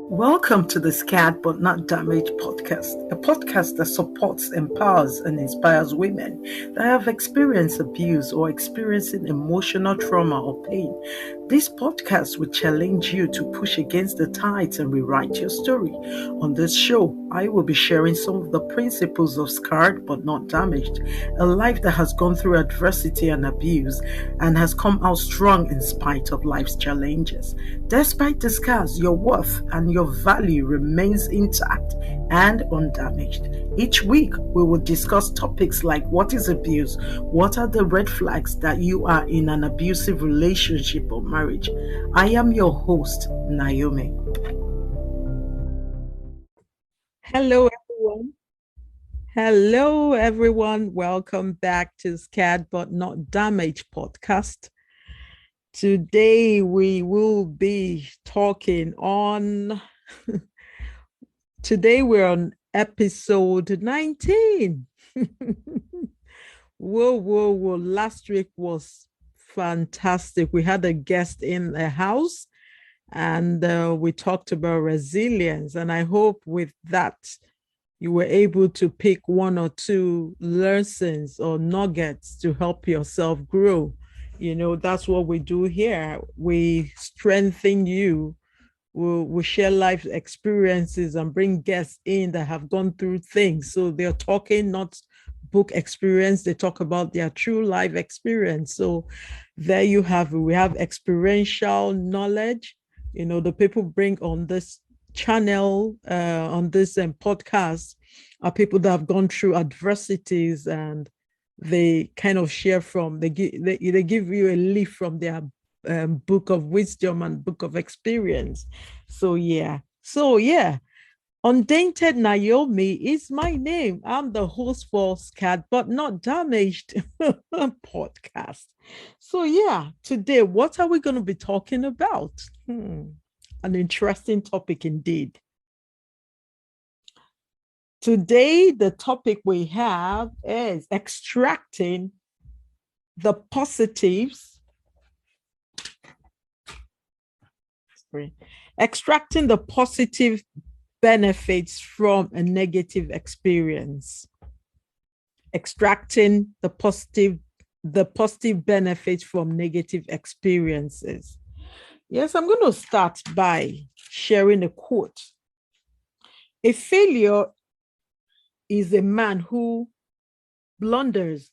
Welcome to the Scared But Not Damaged podcast, a podcast that supports, empowers, and inspires women that have experienced abuse or experiencing emotional trauma or pain. This podcast will challenge you to push against the tides and rewrite your story. On this show, I will be sharing some of the principles of Scared But Not Damaged, a life that has gone through adversity and abuse and has come out strong in spite of life's challenges. Despite the scars, your worth and your value remains intact and undamaged. Each week, we will discuss topics like what is abuse, what are the red flags that you are in an abusive relationship or marriage. I am your host, Naomi. Hello, everyone. Hello, everyone. Welcome back to Scared But Not Damaged podcast. Today, we will be talking on, today we're on episode 19. Whoa. Last week was fantastic. We had a guest in the house and we talked about resilience. And I hope with that, you were able to pick one or two lessons or nuggets to help yourself grow. You know, that's what we do here. We strengthen you. We share life experiences and bring guests in that have gone through things. So they're talking not book experience, they talk about their true life experience. So there you have it. We have experiential knowledge. You know, the people bring on this channel, on this podcast, are people that have gone through adversities and they kind of share from, they give you a leaf from their book of wisdom and book of experience. So yeah. Undaunted Naomi is my name. I'm the host for Scared But Not Damaged podcast. So yeah, today, what are we going to be talking about? An interesting topic indeed. Today, the topic we have is extracting the positives. Extracting the positive benefits from a negative experience. Extracting the positive benefits from negative experiences. Yes, I'm going to start by sharing a quote. A failure is a man who blunders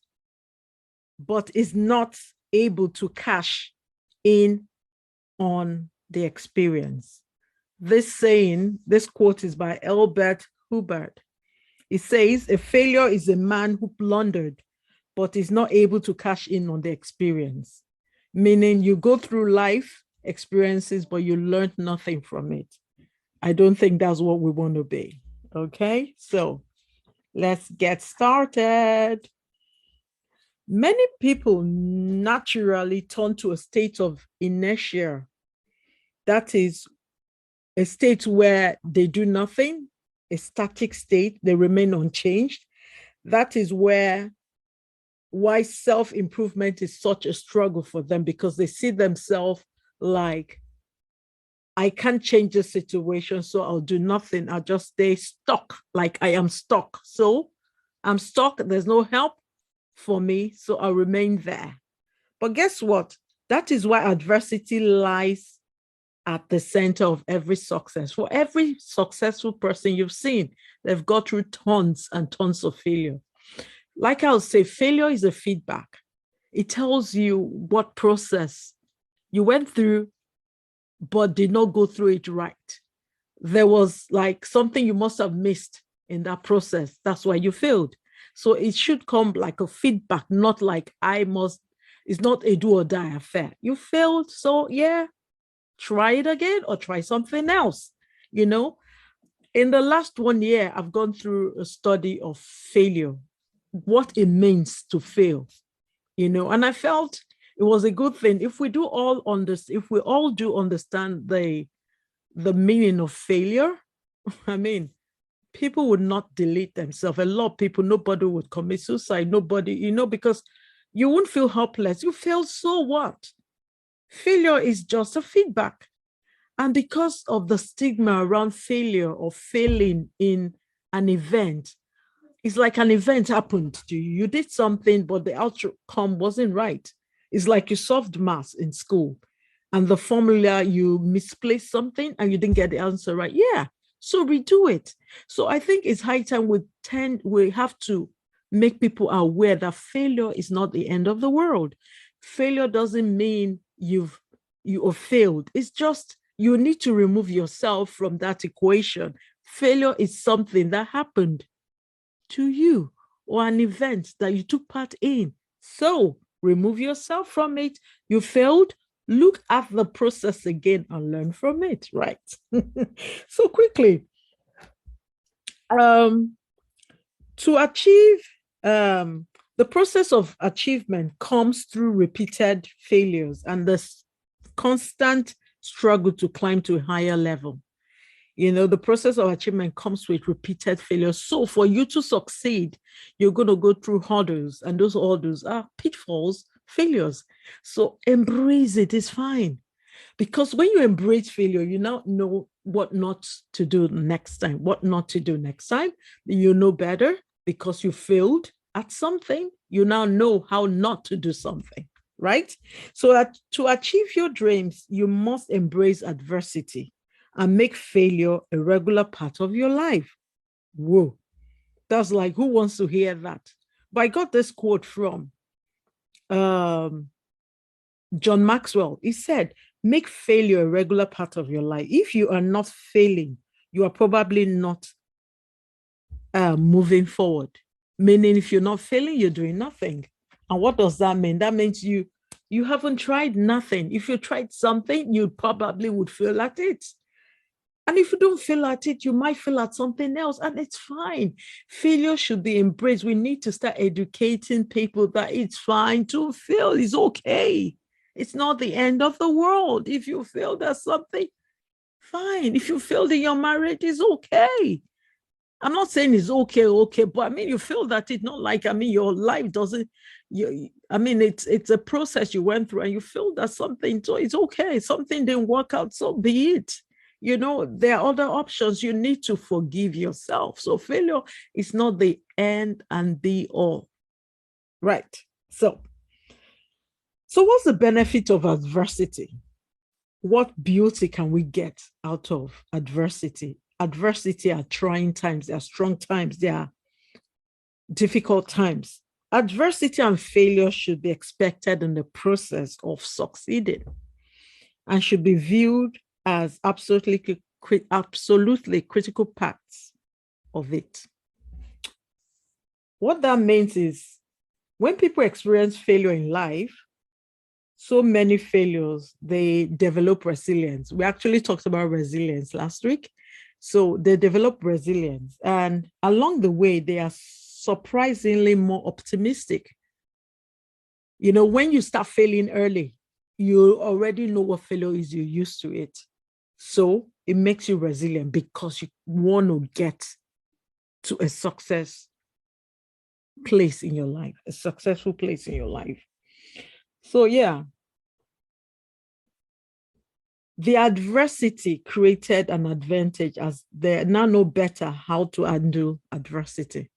but is not able to cash in on the experience. This quote is by Albert Hubbard. It says, a failure is a man who blundered but is not able to cash in on the experience. Meaning you go through life experiences, but you learned nothing from it. I don't think that's what we want to be. Okay, so let's get started. Many people naturally turn to a state of inertia. That is a state where they do nothing, a static state, they remain unchanged. That is why self-improvement is such a struggle for them, because they see themselves like, I can't change the situation, so I'll do nothing. I'll just stay stuck, like I am stuck. So I'm stuck, there's no help for me, so I'll remain there. But guess what? That is why adversity lies at the center of every success. For every successful person you've seen, they've got through tons and tons of failure. Like I'll say, failure is a feedback. It tells you what process you went through, but did not go through it right. There was like something you must have missed in that process. That's why you failed. So it should come like a feedback, not like it's not a do or die affair. You failed, so yeah, try it again or try something else. You know, in the last 1 year, I've gone through a study of failure, what it means to fail, you know, and I felt it was a good thing. If we all do understand the meaning of failure, I mean, people would not delete themselves. A lot of people, nobody would commit suicide. Nobody, you know, because you won't feel helpless. You failed, so what? Failure is just a feedback. And because of the stigma around failure or failing in an event, it's like an event happened to you. You did something, but the outcome wasn't right. It's like you solved math in school and the formula, you misplaced something and you didn't get the answer right. Yeah. So redo it. So I think it's high time we have to make people aware that failure is not the end of the world. Failure doesn't mean you have failed. It's just you need to remove yourself from that equation. Failure is something that happened to you or an event that you took part in. So remove yourself from it. You failed. Look at the process again and learn from it, right? So quickly, to achieve the process of achievement comes through repeated failures and the constant struggle to climb to a higher level. The process of achievement comes with repeated failures. So for you to succeed, you're going to go through hurdles, and those hurdles are pitfalls, failures. So embrace it. It's fine. Because when you embrace failure, you now know what not to do next time, You know better because you failed at something. You now know how not to do something, right? So to achieve your dreams, you must embrace adversity and make failure a regular part of your life. Whoa, that's like, who wants to hear that? But I got this quote from John Maxwell. He said, make failure a regular part of your life. If you are not failing, you are probably not moving forward. Meaning, if you're not failing, you're doing nothing. And what does that mean? That means you haven't tried nothing. If you tried something, you probably would fail at it. And if you don't fail at it, you might fail at something else, and it's fine. Failure should be embraced. We need to start educating people that it's fine to fail. It's okay. It's not the end of the world. If you failed at something, fine. If you failed in your marriage, it's okay. I'm not saying it's okay, but I mean, you failed at it, not like, your life doesn't, it's a process you went through and you failed at something, so it's okay. Something didn't work out, so be it. There are other options. You need to forgive yourself. So failure is not the end and be all. Right. So what's the benefit of adversity? What beauty can we get out of adversity? Adversity are trying times, they are strong times, they are difficult times. Adversity and failure should be expected in the process of succeeding and should be viewed as absolutely critical parts of it. What that means is when people experience failure in life, so many failures, they develop resilience. We actually talked about resilience last week. So they develop resilience, and along the way, they are surprisingly more optimistic. When you start failing early, you already know what failure is, you're used to it. So it makes you resilient because you want to get to a successful place in your life. So yeah, the adversity created an advantage as they now know better how to handle adversity.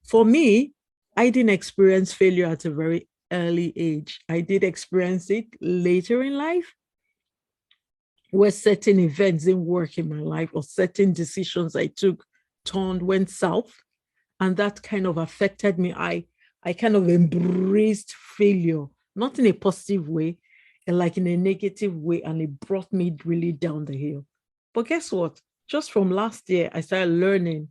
For me, I didn't experience failure at a very early age. I did experience it later in life, where certain events didn't work in my life or certain decisions I took went south. And that kind of affected me. I kind of embraced failure, not in a positive way, like in a negative way, and it brought me really down the hill. But guess what? Just from last year, I started learning.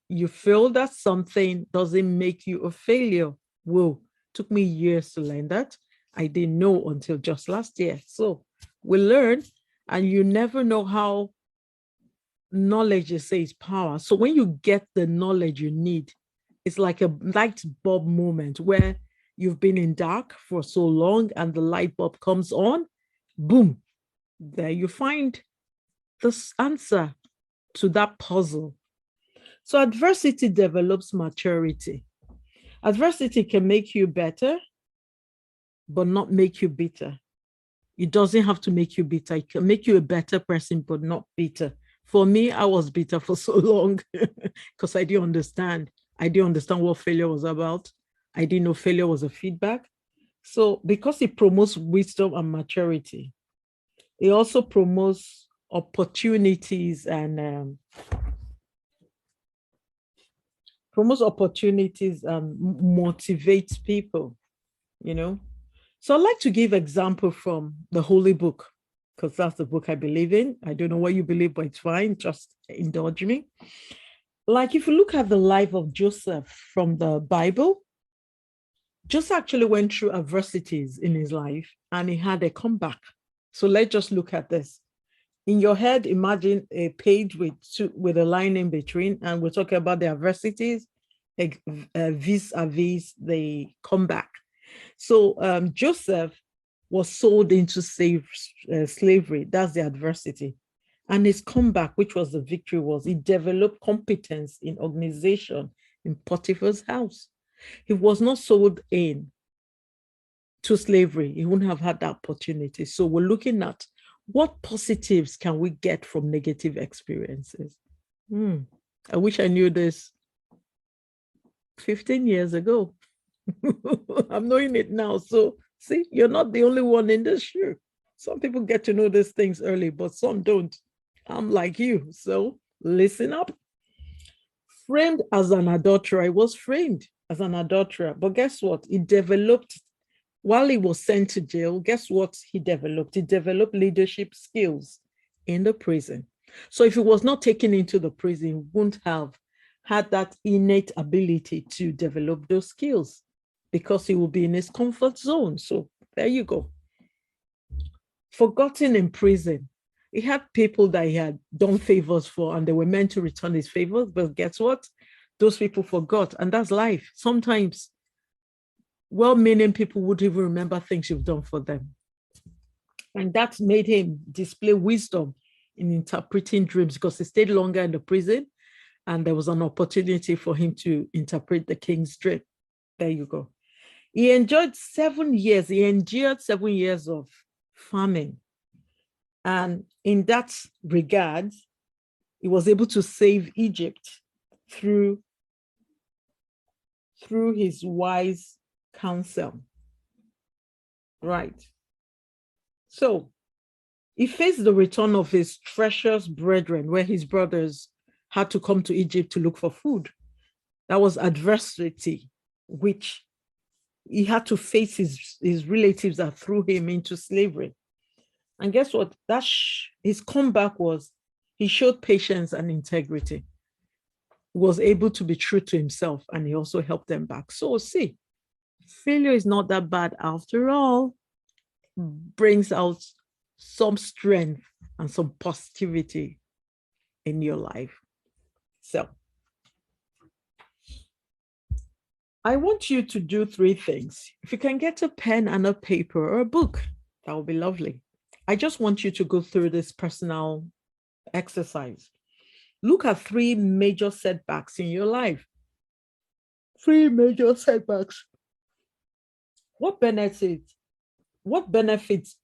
You failed at something doesn't make you a failure. Whoa, took me years to learn that. I didn't know until just last year. So we learn, and you never know how knowledge, they say, is power. So when you get the knowledge you need, it's like a light bulb moment where you've been in dark for so long and the light bulb comes on, boom, there you find this answer to that puzzle. So adversity develops maturity. Adversity can make you better, but not make you bitter. It doesn't have to make you bitter. It can make you a better person, but not bitter. For me, I was bitter for so long because I didn't understand. I didn't understand what failure was about. I didn't know failure was a feedback. So because it promotes wisdom and maturity, it also promotes opportunities and motivates people, you know. So I'd like to give example from the Holy Book, because that's the book I believe in. I don't know what you believe, but it's fine. Just indulge me. Like if you look at the life of Joseph from the Bible, Joseph actually went through adversities in his life and he had a comeback. So let's just look at this. In your head, imagine a page with a line in between, and we're talking about the adversities vis-a-vis the comeback. So Joseph was sold into slavery. That's the adversity. And his comeback, which was the victory, was he developed competence in organization in Potiphar's house. He was not sold in to slavery. He wouldn't have had that opportunity. So we're looking at what positives can we get from negative experiences. I wish I knew this 15 years ago. I'm knowing it now. So see, you're not the only one in this shoe. Some people get to know these things early, but some don't. I'm like you. So listen up. Framed as an adulterer, he was framed as an adulterer. But guess what? He developed, while he was sent to jail, guess what he developed? He developed leadership skills in the prison. So if he was not taken into the prison, he wouldn't have had that innate ability to develop those skills because he would be in his comfort zone. So there you go. Forgotten in prison. He had people that he had done favors for and they were meant to return his favors, but guess what? Those people forgot, and that's life. Sometimes well-meaning people would even remember things you've done for them. And that made him display wisdom in interpreting dreams because he stayed longer in the prison and there was an opportunity for him to interpret the king's dream. There you go. He endured 7 years of famine. And in that regard, he was able to save Egypt through his wise counsel. Right. So he faced the return of his treacherous brethren, where his brothers had to come to Egypt to look for food. That was adversity, which he had to face his relatives that threw him into slavery. And guess what? His comeback was he showed patience and integrity. He was able to be true to himself, and he also helped them back. So see, failure is not that bad after all. Brings out some strength and some positivity in your life. So I want you to do 3 things. If you can get a pen and a paper or a book, that would be lovely. I just want you to go through this personal exercise. Look at 3 major setbacks in your life. 3 major setbacks. What benefits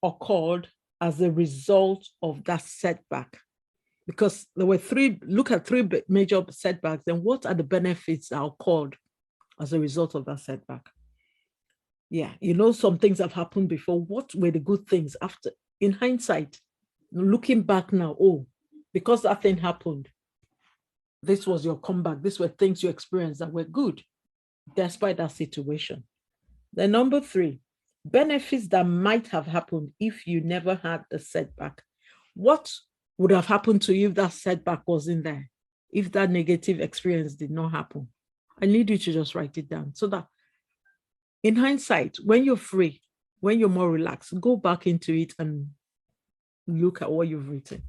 occurred as a result of that setback? Because there were 3, look at 3 major setbacks, and what are the benefits that occurred as a result of that setback? Yeah, some things have happened before. What were the good things after? In hindsight, looking back now, because that thing happened, this was your comeback. These were things you experienced that were good, despite that situation. Then number 3, benefits that might have happened if you never had the setback. What would have happened to you if that setback wasn't there? If that negative experience did not happen? I need you to just write it down so that in hindsight, when you're free, when you're more relaxed, go back into it and look at what you've written.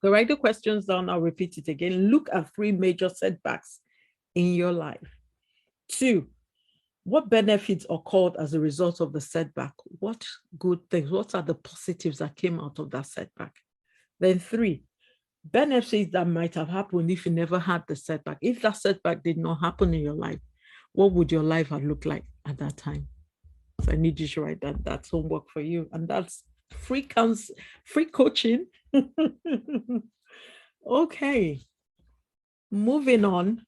So write the questions down. I'll repeat it again. Look at 3 major setbacks in your life. 2, what benefits occurred as a result of the setback? What good things? What are the positives that came out of that setback? Then 3, benefits that might have happened if you never had the setback. If that setback did not happen in your life, what would your life have looked like at that time? So I need you to write that. That's homework for you. And that's free free coaching. Okay. Moving on.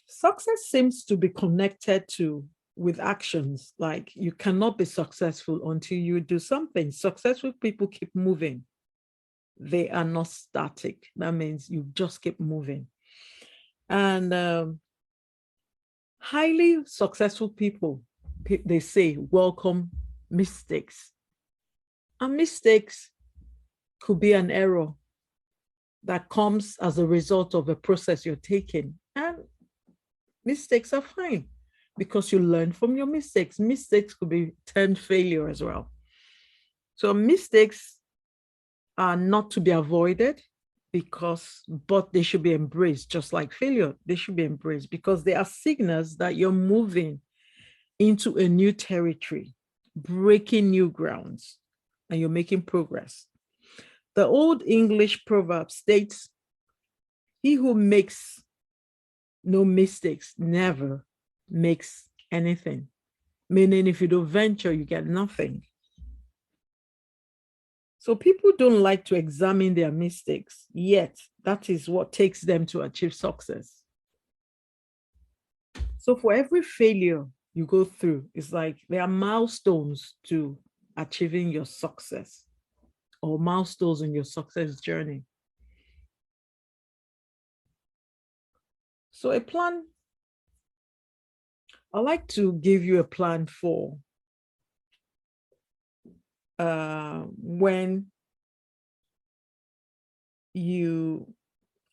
Success seems to be connected to with actions. Like you cannot be successful until you do something. Successful people keep moving. They are not static. That means you just keep moving. And highly successful people, they say, welcome mistakes. And mistakes could be an error that comes as a result of a process you're taking. And mistakes are fine because you learn from your mistakes. Mistakes could be termed failure as well. So mistakes are not to be avoided but they should be embraced, just like failure. They should be embraced because they are signals that you're moving into a new territory, breaking new grounds, and you're making progress. The old English proverb states, "He who makes no mistakes never makes anything," meaning if you don't venture, you get nothing. So people don't like to examine their mistakes, yet that is what takes them to achieve success. So for every failure you go through, it's like there are milestones to achieving your success or milestones in your success journey. So a plan, I like to give you a plan for when you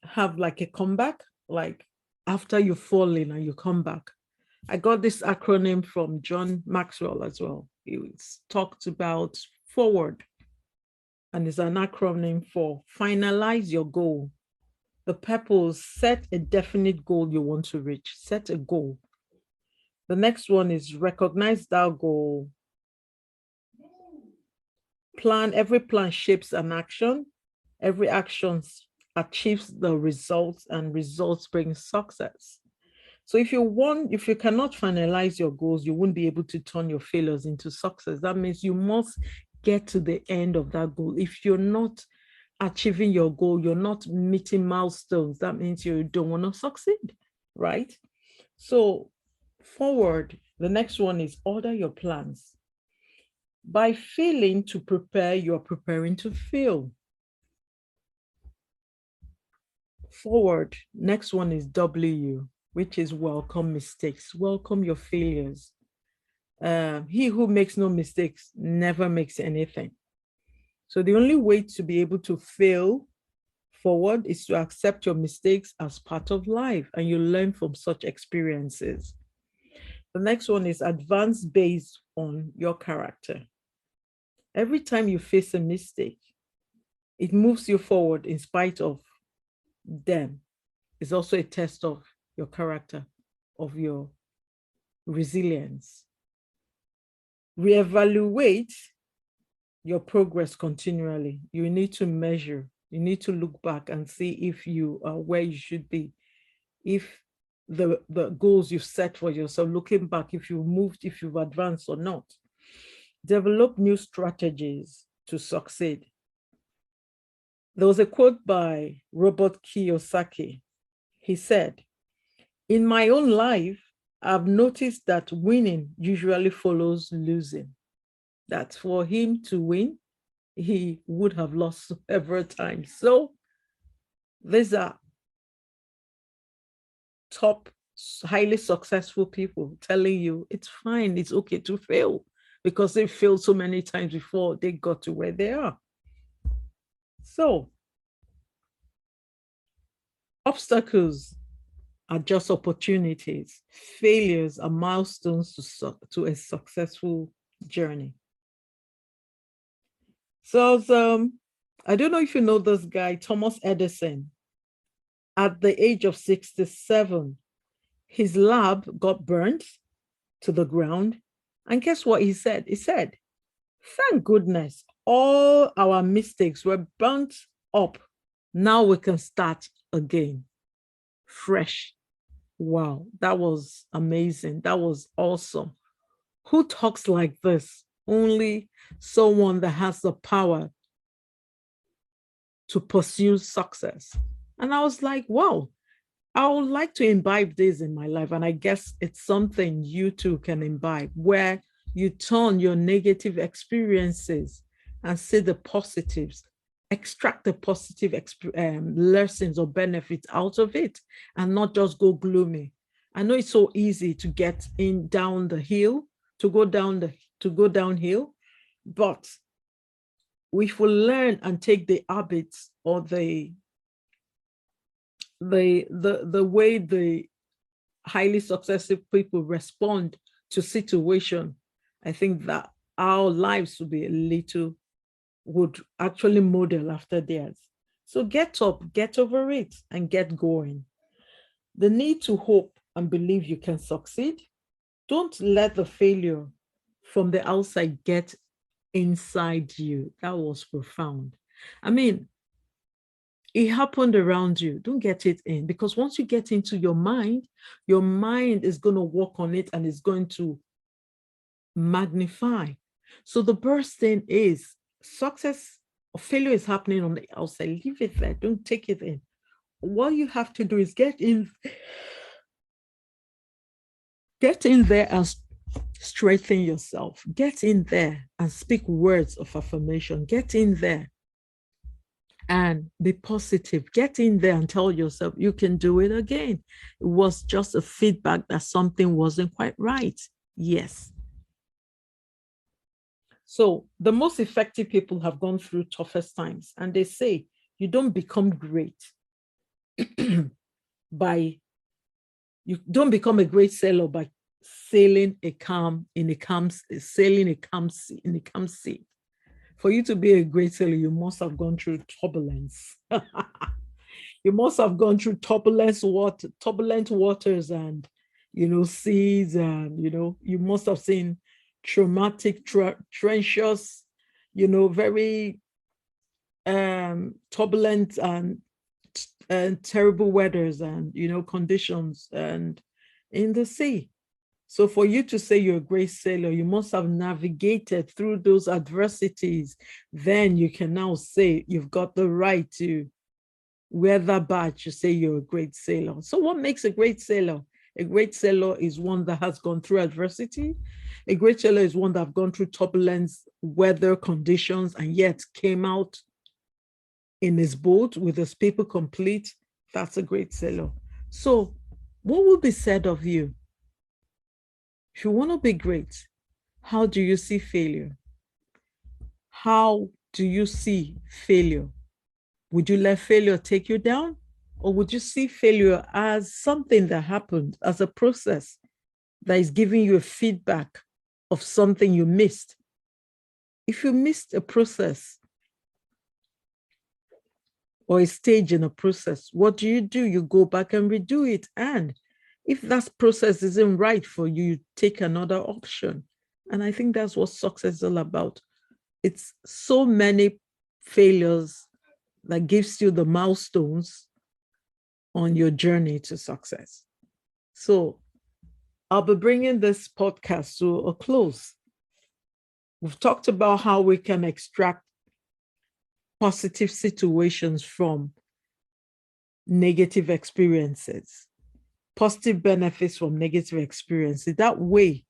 have like a comeback, like after you've fallen and you come back. I got this acronym from John Maxwell as well. It's talked about forward, and it's an acronym for finalize your goal. The purpose, set a definite goal you want to reach, set a goal. The next one is recognize that goal. Plan, every plan shapes an action. Every action achieves the results, and results bring success. So if you cannot finalize your goals, you won't be able to turn your failures into success. That means you must get to the end of that goal. If you're not achieving your goal, you're not meeting milestones, that means you don't want to succeed, right? So forward, the next one is order your plans. By failing to prepare, you're preparing to fail. Forward, next one is W, which is welcome mistakes. Welcome your failures. He who makes no mistakes never makes anything. So the only way to be able to fail forward is to accept your mistakes as part of life, and you learn from such experiences. The next one is advance based on your character. Every time you face a mistake, it moves you forward in spite of them. It's also a test of your character, of your resilience. Reevaluate your progress continually. You need to measure. You need to look back and see if you are where you should be. If the goals you've set for yourself, looking back, if you've moved, if you've advanced or not. Develop new strategies to succeed. There was a quote by Robert Kiyosaki. He said, "In my own life, I've noticed that winning usually follows losing. That for him to win, he would have lost several times." So these are top, highly successful people telling you it's fine, it's okay to fail, because they failed so many times before they got to where they are. So obstacles are just opportunities. Failures are milestones to a successful journey. So I don't know if you know this guy, Thomas Edison. At the age of 67, his lab got burnt to the ground. And guess what he said? He said, "Thank goodness all our mistakes were burnt up. Now we can start again, fresh. Wow, that was amazing. That was awesome. Who talks like this? Only someone that has the power to pursue success. And I was like, wow, I would like to imbibe this in my life. And I guess it's something you too can imbibe, where you turn your negative experiences and see the positives, extract the positive lessons or benefits out of it, and not just go gloomy. I know it's so easy to get in down the hill, to go downhill, but if we learn and take the habits or the way the highly successful people respond to situation, I think that our lives would actually model after theirs. So get up, get over it, and get going. The need to hope and believe you can succeed. Don't let the failure from the outside get inside you. That was profound. I mean, it happened around you. Don't get it in, because once you get into your mind is going to work on it and it's going to magnify. So the first thing is success or failure is happening on the outside. Leave it there. Don't take it in. What you have to do is get in there and strengthen yourself. Get in there and speak words of affirmation. Get in there and be positive. Get in there and tell yourself you can do it again. It was just a feedback that something wasn't quite right. Yes. So the most effective people have gone through toughest times, and they say you don't become great you don't become a great sailor by sailing a calm sea. For you to be a great sailor, you must have gone through turbulence. You must have gone through turbulent waters and, seas, and, you must have seen traumatic, treacherous, very turbulent and terrible weathers and, conditions and in the sea. So for you to say you're a great sailor, you must have navigated through those adversities. Then you can now say you've got the right to wear that badge to say you're a great sailor. So what makes a great sailor? A great sailor is one that has gone through adversity. A great sailor is one that have gone through turbulence, weather conditions, and yet came out in his boat with his people complete. That's a great sailor. So what will be said of you? If you want to be great, how do you see failure? How do you see failure? Would you let failure take you down? Or would you see failure as something that happened, as a process that is giving you a feedback of something you missed? If you missed a process or a stage in a process, what do? You go back and redo it. And if that process isn't right for you, you take another option. And I think that's what success is all about. It's so many failures that gives you the milestones on your journey to success. So I'll be bringing this podcast to a close. We've talked about how we can extract positive situations from negative experiences, positive benefits from negative experiences. That way,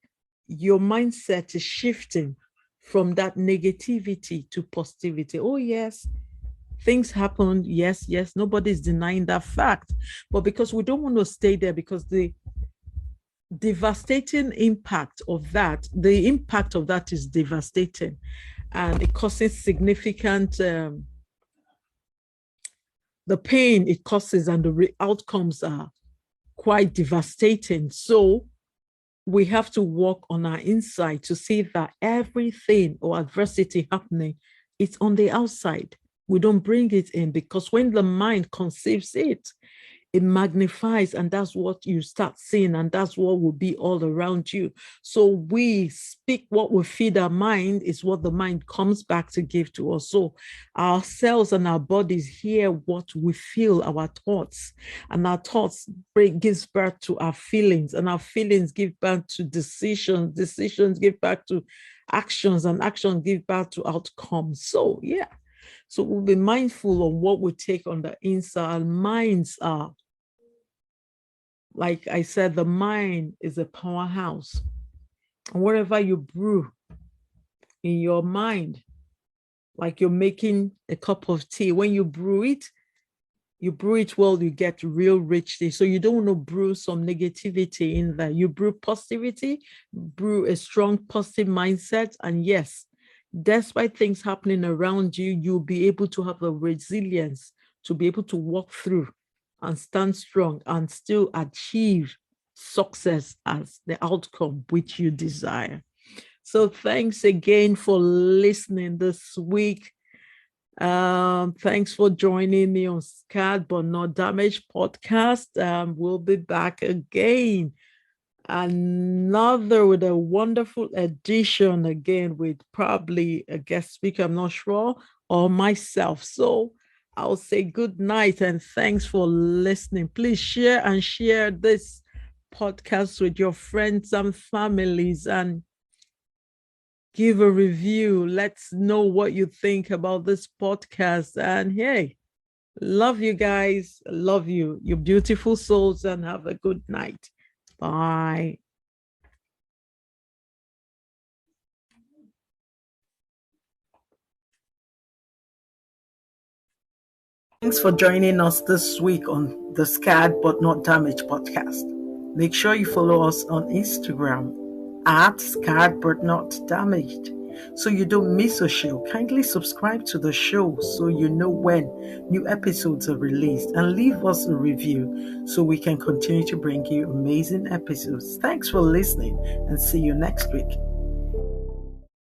your mindset is shifting from that negativity to positivity. Oh, yes, things happened. Yes, nobody's denying that fact. But because we don't want to stay there, because the devastating impact of that, is devastating, and it causes significant, the pain it causes and the outcomes are quite devastating. So we have to work on our inside to see that everything or adversity happening, it's on the outside. We don't bring it in, because when the mind conceives it, it magnifies, and that's what you start seeing, and that's what will be all around you. So we speak what we feed our mind is what the mind comes back to give to us. So our cells and our bodies hear what we feel, our thoughts, and our thoughts gives birth to our feelings, and our feelings give birth to decisions give birth to actions, and actions give birth to outcomes. So yeah, so we'll be mindful of what we take on the inside. Our minds are, like I said, the mind is a powerhouse. And whatever you brew in your mind, like you're making a cup of tea, when you brew it well, you get real rich tea. So you don't want to brew some negativity in there. You brew positivity, brew a strong positive mindset. And yes, despite things happening around you, you'll be able to have the resilience to be able to walk through and stand strong and still achieve success as the outcome which you desire. So thanks again for listening this week. Thanks for joining me on Scared But Not Damaged podcast. We'll be back again. Another with a wonderful edition again with probably a guest speaker, I'm not sure, or myself. So I'll say good night and thanks for listening. Please share this podcast with your friends and families and give a review. Let's know what you think about this podcast. And hey, love you guys. Love you, you beautiful souls, and have a good night. Bye. Thanks for joining us this week on the Scared But Not Damaged podcast. Make sure you follow us on Instagram at Scared But Not Damaged so you don't miss a show. Kindly subscribe to the show so you know when new episodes are released, and leave us a review so we can continue to bring you amazing episodes. Thanks for listening and see you next week.